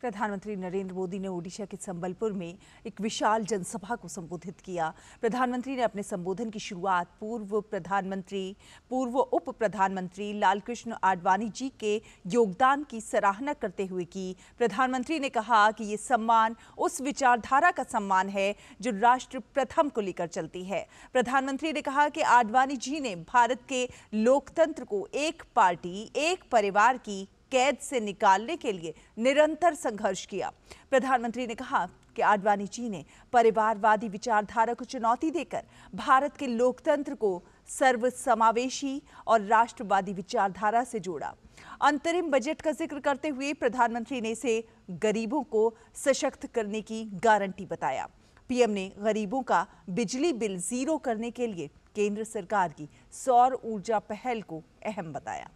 प्रधानमंत्री नरेंद्र मोदी ने ओडिशा के संबलपुर में एक विशाल जनसभा को संबोधित किया। प्रधानमंत्री ने अपने संबोधन की शुरुआत पूर्व उप प्रधानमंत्री लालकृष्ण आडवाणी जी के योगदान की सराहना करते हुए की। प्रधानमंत्री ने कहा कि ये सम्मान उस विचारधारा का सम्मान है जो राष्ट्र प्रथम को लेकर चलती है। प्रधानमंत्री ने कहा कि आडवाणी जी ने भारत के लोकतंत्र को एक पार्टी, एक परिवार की कैद से निकालने के लिए निरंतर संघर्ष किया। प्रधानमंत्री ने कहा कि आडवाणी जी ने परिवारवादी विचारधारा को चुनौती देकर भारत के लोकतंत्र को सर्वसमावेशी और राष्ट्रवादी विचारधारा से जोड़ा। अंतरिम बजट का जिक्र करते हुए प्रधानमंत्री ने इसे गरीबों को सशक्त करने की गारंटी बताया। पीएम ने गरीबों का बिजली बिल जीरो करने के लिए केंद्र सरकार की सौर ऊर्जा पहल को अहम बताया।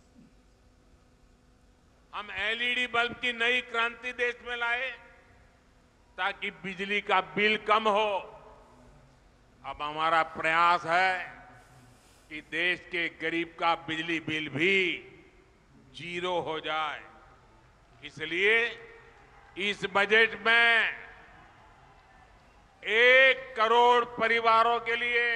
हम एलईडी बल्ब की नई क्रांति देश में लाए ताकि बिजली का बिल कम हो। अब हमारा प्रयास है कि देश के गरीब का बिजली बिल भी जीरो हो जाए। इसलिए इस बजट में 1 करोड़ परिवारों के लिए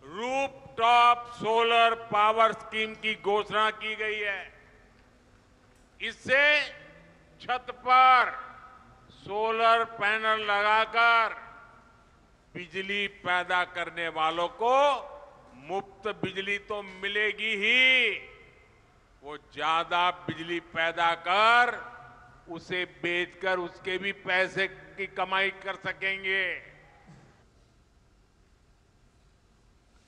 रूफटॉप सोलर पावर स्कीम की घोषणा की गई है। इससे छत पर सोलर पैनल लगाकर बिजली पैदा करने वालों को मुफ्त बिजली तो मिलेगी ही, वो ज्यादा बिजली पैदा कर उसे बेचकर उसके भी पैसे की कमाई कर सकेंगे।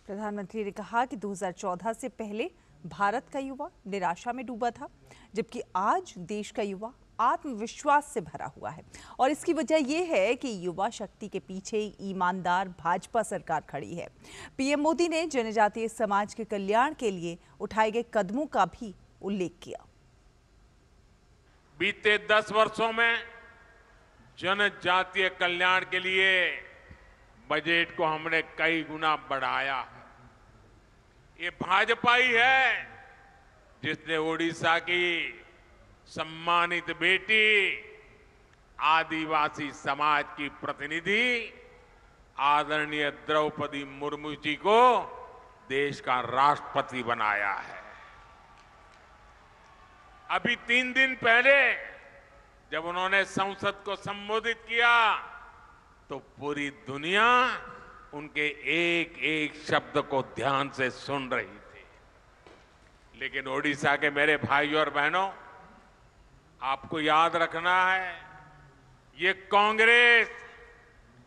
प्रधानमंत्री ने कहा कि 2014 से पहले भारत का युवा निराशा में डूबा था, जबकि आज देश का युवा आत्मविश्वास से भरा हुआ है और इसकी वजह यह है कि युवा शक्ति के पीछे ईमानदार भाजपा सरकार खड़ी है। पीएम मोदी ने जनजातीय समाज के कल्याण के लिए उठाए गए कदमों का भी उल्लेख किया। बीते 10 वर्षों में जनजातीय कल्याण के लिए बजट को हमने कई गुना बढ़ाया है। ये भाजपा ही है जिसने ओडिशा की सम्मानित बेटी आदिवासी समाज की प्रतिनिधि आदरणीय द्रौपदी मुर्मू जी को देश का राष्ट्रपति बनाया है। अभी 3 दिन पहले जब उन्होंने संसद को संबोधित किया तो पूरी दुनिया उनके एक एक शब्द को ध्यान से सुन रही थी। लेकिन ओडिशा के मेरे भाइयों और बहनों, आपको याद रखना है, ये कांग्रेस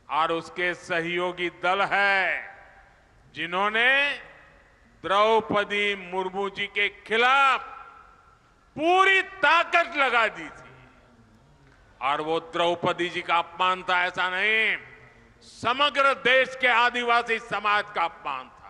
और उसके सहयोगी दल है जिन्होंने द्रौपदी मुर्मू जी के खिलाफ पूरी ताकत लगा दी थी। और वो द्रौपदी जी का अपमान था ऐसा नहीं, समग्र देश के आदिवासी समाज का अपमान था।